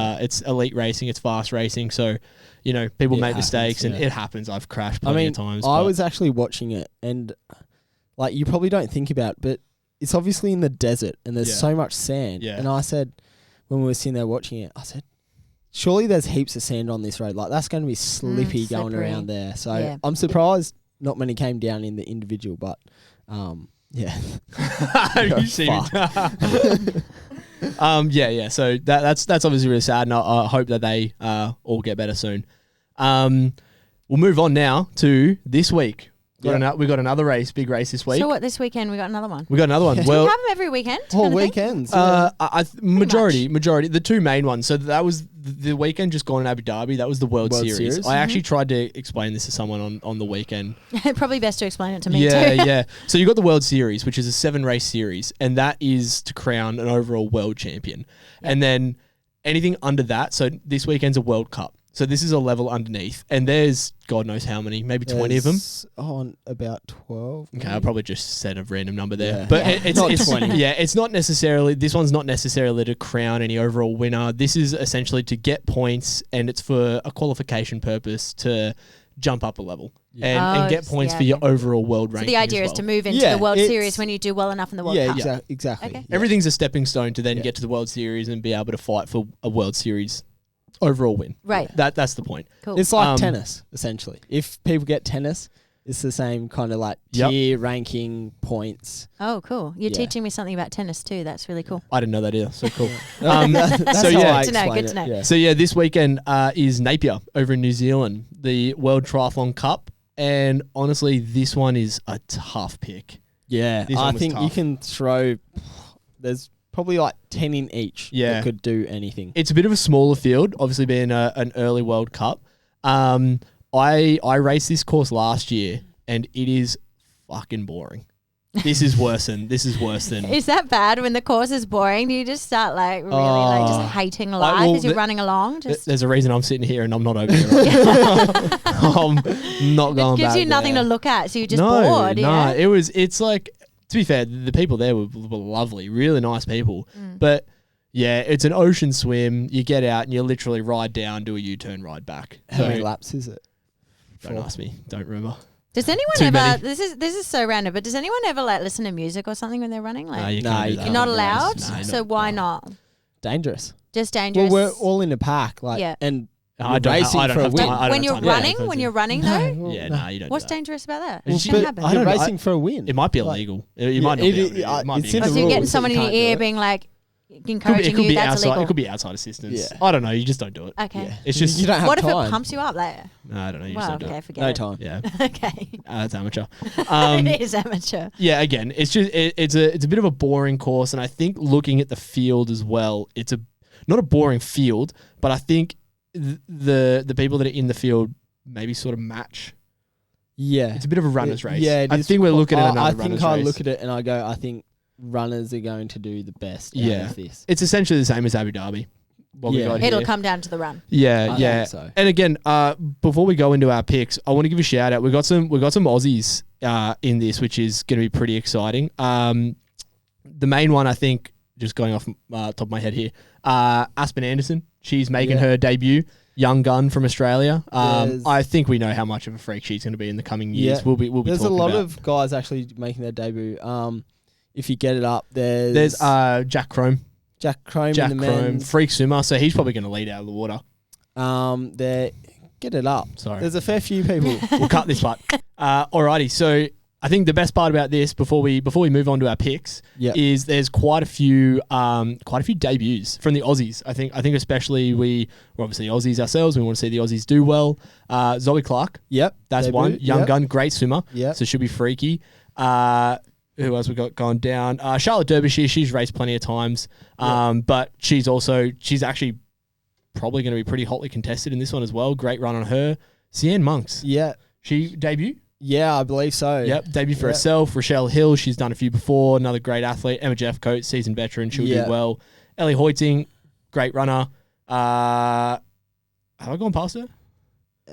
elite racing. It's fast racing. So, people make mistakes, and it happens. I've crashed plenty of times. I was actually watching it, and like you probably don't think about it, but it's obviously in the desert, and there's so much sand. Yeah. And I said, when we were sitting there watching it, I said, surely there's heaps of sand on this road. Like, that's going to be slippy going slippery. around there. So I'm surprised not many came down in the individual, but yeah. You see me. Yeah. So that's obviously really sad, and I hope that they all get better soon. We'll move on now to this week. We got another race, big race this week. So what, this weekend we got another one? We got another one. Do we have them every weekend? Whole kind of thing? weekends. Majority. The two main ones. So that was the weekend just gone in Abu Dhabi. That was the World Series. I actually tried to explain this to someone on the weekend. Probably best to explain it to me too. Yeah. So you got the World Series, which is a 7-race series, and that is to crown an overall world champion. Yep. And then anything under that, so this weekend's a World Cup. So this is a level underneath, and there's God knows how many, maybe 20 of them. On about 12. Okay, I probably just said a random number there, Yeah. but it's Not 20. Yeah, it's not necessarily. This one's not necessarily to crown any overall winner. This is essentially to get points, and it's for a qualification purpose to jump up a level and get points for your overall world ranking. So the idea is to move into the World Series when you do well enough in the World Cup. Yeah, exactly. Okay. Yeah. Everything's a stepping stone to then get to the World Series and be able to fight for a World Series overall win. Right. That's the point. Cool. It's like tennis, essentially. If people get tennis, it's the same kind of like tier ranking points. Oh, cool. You're teaching me something about tennis too. That's really cool. I didn't know that either. So cool. That's so how yeah. I Good to know, explain good to know. it. Yeah. So yeah, this weekend is Napier over in New Zealand, the World Triathlon Cup, and honestly, this one is a tough pick. Yeah, This one I was think you tough. can throw. There's probably like 10 in each that could do anything. It's a bit of a smaller field, obviously being an early World Cup. I raced this course last year, and it is fucking boring. This is worse than. Is that bad when the course is boring? Do you just start like really like just hating life as you're running along? Just There's a reason I'm sitting here and I'm not over here. I'm not going it gives back you nothing there. to look at, so you're just bored. No, Yeah? it's like, to be fair, the people there were lovely, really nice people. But yeah, it's an ocean swim. You get out and you literally ride down, do a U-turn, ride back. How many laps is it? Don't ask me. Don't remember. Does anyone Too ever? many. This is so random, but does anyone ever like listen to music or something when they're running? Like, No, you No, can't do you that. you're not Oh, allowed. nice. No, So why not? Dangerous. Just dangerous. Well, we're all in a pack, like, Yeah. and I don't racing I don't for a have win. time. I don't when have you're time. running, Yeah, when you're running though, Yeah, no, you don't. what's do that. dangerous about that? Well, What can but happen? I don't you're know. racing for a win. It might be Like, illegal. You might not it be is- illegal. It might it's be in Oh, the so you're getting rules that someone you in your can't do ear it. being like It encouraging could you. be That's outside. illegal. It could be outside assistance. Yeah. I don't know. You just don't do it. Okay. Yeah. It's just you don't have What if time. it pumps you up later? No, I don't know. You just Well, don't do okay, it. forget No it. time. Yeah, Okay. that's amateur. It is amateur. Yeah, again, it's just it's a bit of a boring course, and I think looking at the field as well, it's not a boring field, but I think the people that are in the field maybe sort of match. Yeah. It's a bit of a runner's race. Yeah, it I is. think we're looking at another I runner's think I race. look at it and I go, I think runners are going to do the best out of this. It's essentially the same as Abu Dhabi. What we Yeah. got It'll here. come down to the run. Yeah, I yeah. think so. And again, before we go into our picks, I want to give a shout out. We got some Aussies in this, which is going to be pretty exciting. The main one, I think, just going off top of my head here, Aspen Anderson. She's making her debut. Young gun from Australia. I think we know how much of a freak she's going to be in the coming years. Yeah. We'll be There's a talking lot about. of guys actually making their debut. If you get it up, there's There's Jack Crome Jack Crome Jack in the Crome, men's. freak swimmer, so he's probably going to lead out of the water. Get it up. Sorry. There's a fair few people. We'll cut this part. Alrighty, so I think the best part about this before we move on to our picks is there's quite a few debuts from the Aussies. I think especially we're obviously Aussies ourselves. We want to see the Aussies do well. Zoe Clark. Yep. That's debut. one. Young gun, great swimmer. Yep. So she'll be freaky. Who else we got going down? Charlotte Derbyshire, she's raced plenty of times. But she's actually probably going to be pretty hotly contested in this one as well. Great run on her. Sian Monks. Yeah. She debut? Yeah, I believe so. Yep, debut for herself. Rochelle Hill, she's done a few before. Another great athlete. Emma Jeffcoat, seasoned veteran. She'll do well. Ellie Hoiting, great runner. Have I gone past her?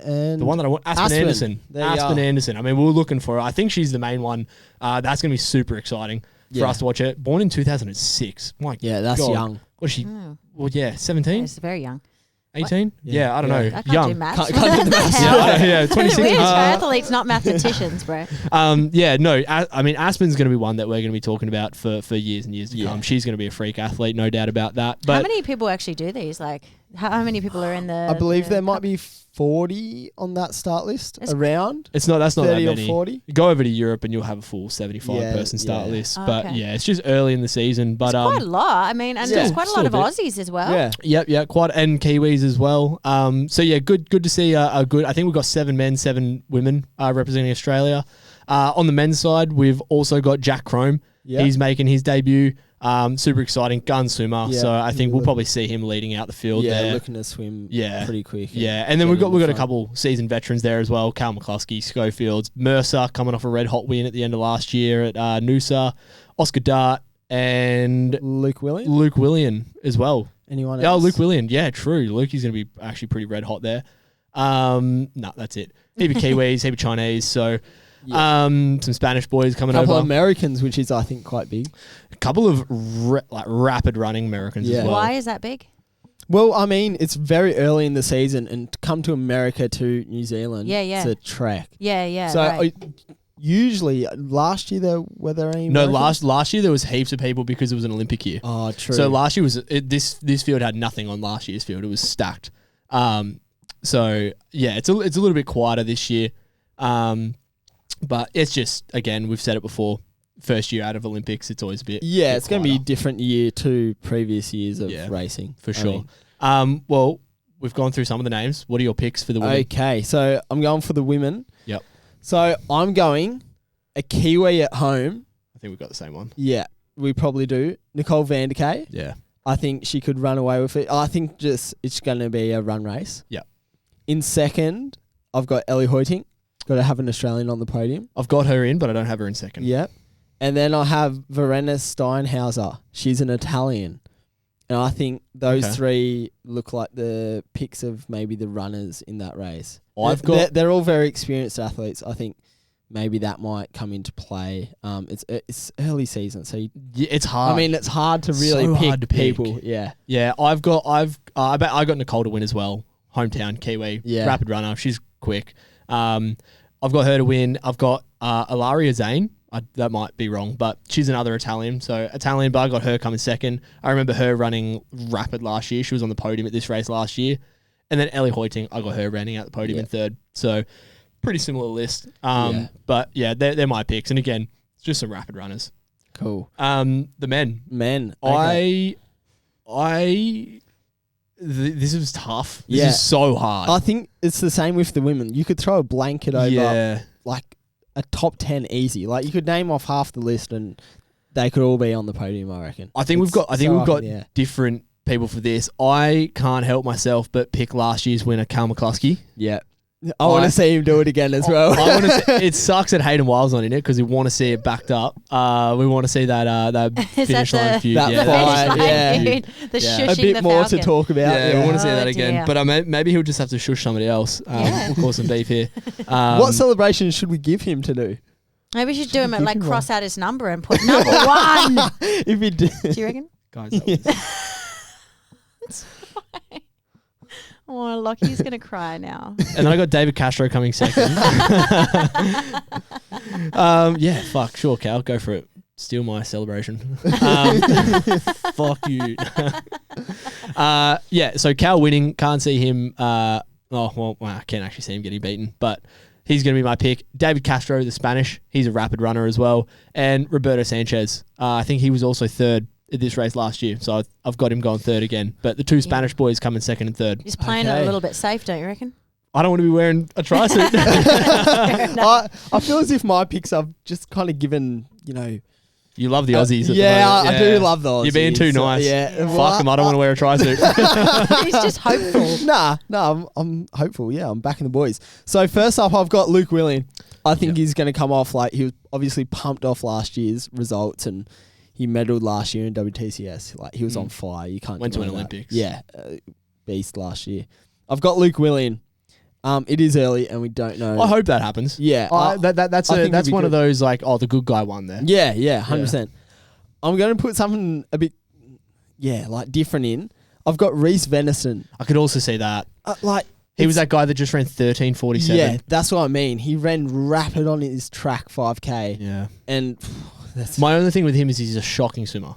And the one that I want, Aspen Anderson. Anderson. I mean, we were looking for her. I think she's the main one. That's going to be super exciting for us to watch her. Born in 2006. My that's God. young. What is she? Well, 17? It's very young. 18? Yeah, I don't know. I can't Young. do maths. Can't do the maths. Yeah, 26. We're triathletes, not mathematicians, bro. I mean, Aspen's going to be one that we're going to be talking about for years and years to come. She's going to be a freak athlete, no doubt about that. But how many people actually do these? Like, how many people are in the? I believe there might be 40 on that start list around. That's not that 30 many. or 40. Go over to Europe and you'll have a full 75 person start list. But it's just early in the season. But it's quite a lot. I mean, and there's quite a lot of Aussies as well. Yeah, quite, and Kiwis as well. Good to see a good. I think we've got 7 men, 7 women representing Australia. On the men's side, we've also got Jack Crome. Yep. He's making his debut. Super exciting gun swimmer. Yep. So I think we'll probably see him leading out the field there. Looking to swim pretty quick. Yeah, and then we've got a couple seasoned veterans there as well. Cal McCluskey, Schofields, Mercer coming off a red hot win at the end of last year at Noosa, Oscar Dart, and Luke William. Luke William as well. Anyone else? Oh, Luke William. Yeah, true. Lukey's going to be actually pretty red hot there. No, that's it. Heap of Kiwis, heap of Chinese. So some Spanish boys coming over. A couple of Americans, which is, I think, quite big. A couple of rapid running Americans as well. Why is that big? Well, I mean, it's very early in the season, and to come to America to New Zealand, it's a trek. Yeah. So usually, last year were there any? No, Americans? last year there was heaps of people because it was an Olympic year. Oh, true. So last year this field had nothing on last year's field. It was stacked. So yeah, it's a little bit quieter this year. But it's just, again, we've said it before, first year out of Olympics, it's always a bit it's going to be a different year to previous years of racing. For sure. Well, we've gone through some of the names. What are your picks for the women? Okay, so I'm going for the women. Yep. So I'm going a Kiwi at home. I think we've got the same one. Yeah, we probably do. Nicole Vanderkay. Yeah. I think she could run away with it. I think it's going to be a run race. Yeah. In second, I've got Ellie Hoiting. Got to have an Australian on the podium. I've got her in, but I don't have her in second. Yep. And then I have Verena Steinhauser. She's an Italian. And I think those three look like the picks of maybe the runners in that race. They're all very experienced athletes. I think maybe that might come into play. It's early season, so it's hard. I mean, it's hard to really pick people. Yeah. Yeah, I got Nicole to win as well. Hometown Kiwi, rapid runner. She's quick. I've got her to win. I've got Ilaria Zane. That might be wrong, but she's another Italian. So Italian, but I got her coming second. I remember her running rapid last year. She was on the podium at this race last year. And then Ellie Hoiting, I got her rounding out the podium in third. So pretty similar list. But yeah, they're my picks. And again, it's just some rapid runners. Cool. The men. Okay. This is tough. This is so hard. I think it's the same with the women. You could throw a blanket over like a top 10 easy. Like you could name off half the list and they could all be on the podium, I reckon. I think we've got different people for this. I can't help myself but pick last year's winner, Cal McCluskey. Yeah. I want to see him do it again as well. It sucks that Hayden Wiles not in it because we want to see it backed up. We want to see that finish line feud. The shushing a bit the more Falcon. to talk about. Yeah, we want to see that dear. again. But maybe he'll just have to shush somebody else. We'll cause some beef here. What celebration should we give him to do? Maybe we should do him at like cross out his number and put number 1. If he did. Do you reckon? Guys, It's fine. Oh, Lockie's going to cry now. And then I got David Castro coming second. Fuck, sure, Cal, go for it. steal my celebration. Fuck you. Yeah, so Cal winning. Can't see him. I can't actually see him getting beaten, but he's going to be my pick. David Castro, the Spanish. He's a rapid runner as well. And Roberto Sanchez. I think he was also third at this race last year, so I've got him going third again. But the two Spanish boys come in second and third. He's playing it a little bit safe, don't you reckon? I don't want to be wearing a tri-suit. I feel as if my picks I've just kind of given, You love the Aussies. At the yeah, moment. I do love the Aussies. You're being too nice. Fuck them. I don't want to wear a tri-suit. He's just hopeful. Nah, I'm hopeful. Yeah, I'm backing the boys. So first up, I've got Luke Willing. I think he's going to come off he was obviously pumped off last year's results and he medalled last year in WTCS. He was on fire. You can't went to an that. Olympics. Yeah, beast last year. I've got Luke Willing. It is early and we don't know. I hope that happens. Yeah, that's one of those the good guy won there. Yeah, 100%. I'm going to put something a bit, different in. I've got Reese Venison. I could also see that. He was that guy that just ran 13:47. Yeah, that's what I mean. He ran rapid on his track 5K. Yeah, and my only thing with him is he's a shocking swimmer.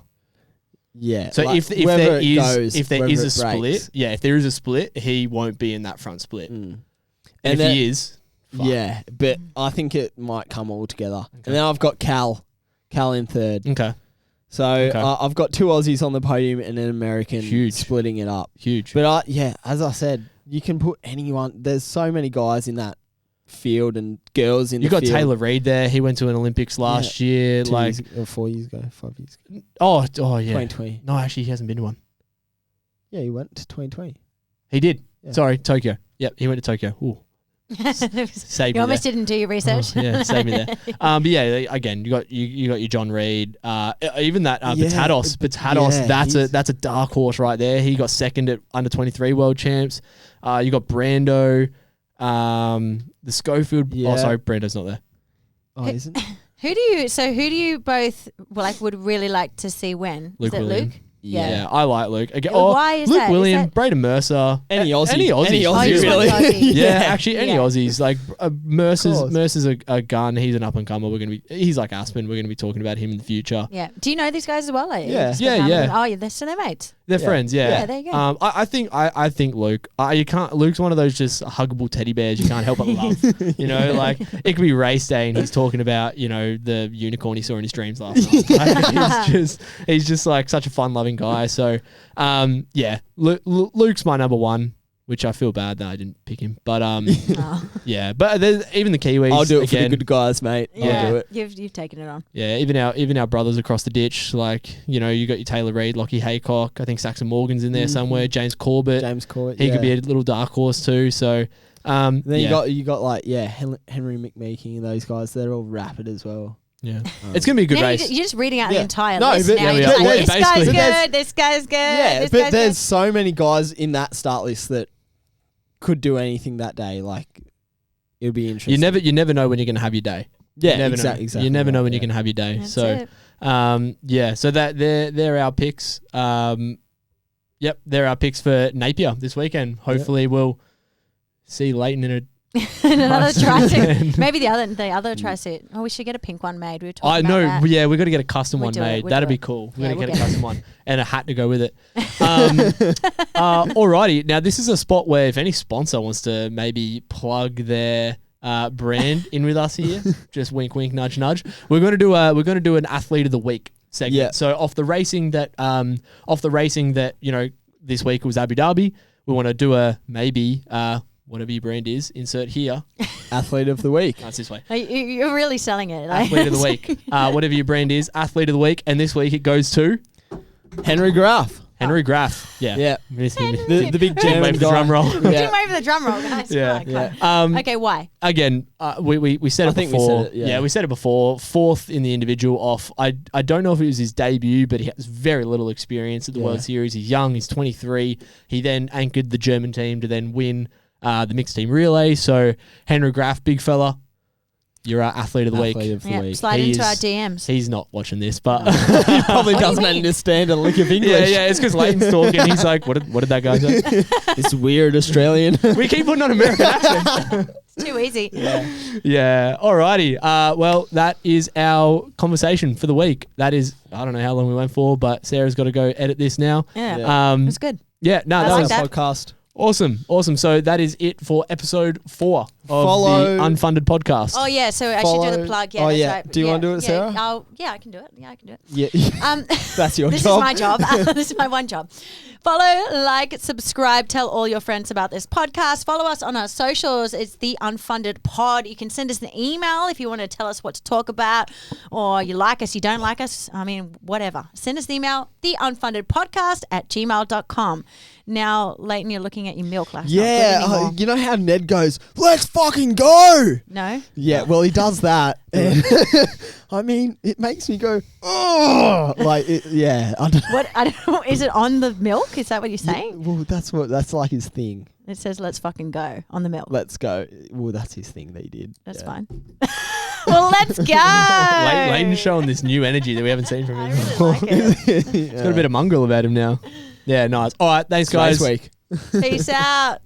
Yeah. So if there is a split, if there is a split, he won't be in that front split. And if he is, fuck. Yeah, but I think it might come all together. Okay. And then I've got Cal in third. Okay. So I've got two Aussies on the podium and an American splitting it up. Huge. But as I said, you can put anyone. There's so many guys in that field and girls in the field. You got Taylor Reid there. He went to an Olympics last year. 4 years ago, 5 years ago. Oh yeah. 2020. No, actually, he hasn't been to one. Yeah, he went to 2020. He did. Yeah. Sorry, Tokyo. Yep, he went to Tokyo. Ooh. Save you almost didn't do your research. Yeah, save me there. But yeah, again, you got your John Reid. Even that Batados. That's a dark horse right there. He got second at under 23 world champs. You got Brando, the Schofield. Yeah. Oh, sorry, Brando's not there. Oh, isn't? Who do you both would really like to see win? Luke Is it William. Luke? Yeah, I like Luke. Again, why is Luke that? William, Braden Mercer, any Aussie, really? Actually, any Aussies. Like Mercer's a gun. He's an up and comer. He's like Aspen. We're gonna be talking about him in the future. Yeah. Do you know these guys as well? Yeah. Oh, yeah. So they're mates. They're friends. Yeah. Yeah. There you go. I think Luke. You can't. Luke's one of those just huggable teddy bears. You can't help but love. It could be race day and he's talking about the unicorn he saw in his dreams last night. He's just like such a fun loving guy. So. Luke's my number one, which I feel bad that I didn't pick him. But yeah. But there's even the Kiwis. I'll do it for the good guys, mate. Yeah, I'll do it. You've taken it on. Yeah, even our brothers across the ditch, you got your Taylor Reid, Lockie Haycock. I think Saxon Morgan's in there somewhere. James Corbett. He could be a little dark horse too. So then you got Henry McMeeking and those guys. They're all rapid as well. Yeah, it's gonna be a good race. You're just reading out the entire list but, now. This guy's good. This guy's good. Yeah, but there's so many guys in that start list that could do anything that day. It'll be interesting. You never know when you're gonna have your day. Yeah, exactly. You never know when you're gonna have your day. That's so, it. So that they're our picks. They're our picks for Napier this weekend. Hopefully, we'll see Leighton in another tri-suit. Maybe the other tri-suit. Oh, we should get a pink one made. We were talking about that. Yeah, we got to get a custom one made. That'd be cool. We got to get a custom one and a hat to go with it. Alrighty, now this is a spot where if any sponsor wants to maybe plug their brand in with us here, just wink, wink, nudge, nudge. We're gonna do an athlete of the week segment. Yeah. So off the racing that this week was Abu Dhabi, we want to do a maybe. Whatever your brand is, insert here. Athlete of the week. That's this way. You're really selling it. Athlete of the week. Whatever your brand is, athlete of the week. And this week it goes to Henry Graf. Henry Graf. Yeah. Yeah. The big German wave the drum roll. Didn't wave the drum roll, guys. Okay, why? Again, we said it before. We said it before. Fourth in the individual off. I don't know if it was his debut, but he has very little experience at the World Series. He's young. He's 23. He then anchored the German team to then win the mixed team relay. So Henry Graf, big fella, you're our athlete of the week. Slide into our DMs. He's not watching this, but he probably doesn't understand a lick of English. Yeah, it's because Leighton's talking. He's like, what did that guy say? This weird Australian. We keep putting on American accents. It's too easy. Yeah. Alrighty. Well, that is our conversation for the week. That is, I don't know how long we went for, but Sarah's got to go edit this now. Yeah. It was good. Yeah. No, I that like was that. Podcast. awesome. So that is it for episode 4 of the Unfunded podcast. Oh yeah, so I should do the plug. Yeah, Oh, that's yeah. right. Do you wanna do it, Sarah? Yeah, I can do it. Yeah, I can do it. Yeah. That's your This job. is my job. This is my one job. Follow, like, subscribe, tell all your friends about this podcast. Follow us on our socials. It's The Unfunded Pod. You can send us an email if you want to tell us what to talk about, or you like us, you don't like us. I mean, whatever. Send us an email, theunfundedpodcast@gmail.com. Now, Leighton, you're looking at your milk last night. You know how Ned goes, let's fucking go. No? Yeah, well, he does that. And I mean, it makes me go, oh, like, yeah. I don't know. What? I don't know. Is it on the milk? Is that what you're saying? Well, that's like his thing. It says, let's fucking go on the milk. Let's go. Well, that's his thing that he did. That's Yeah. fine. Well, let's go. Leighton's showing this new energy that we haven't seen from him I really before. like it. He's got a bit of mongrel about him now. Yeah, nice. All right, thanks, guys. Nice week. Peace out.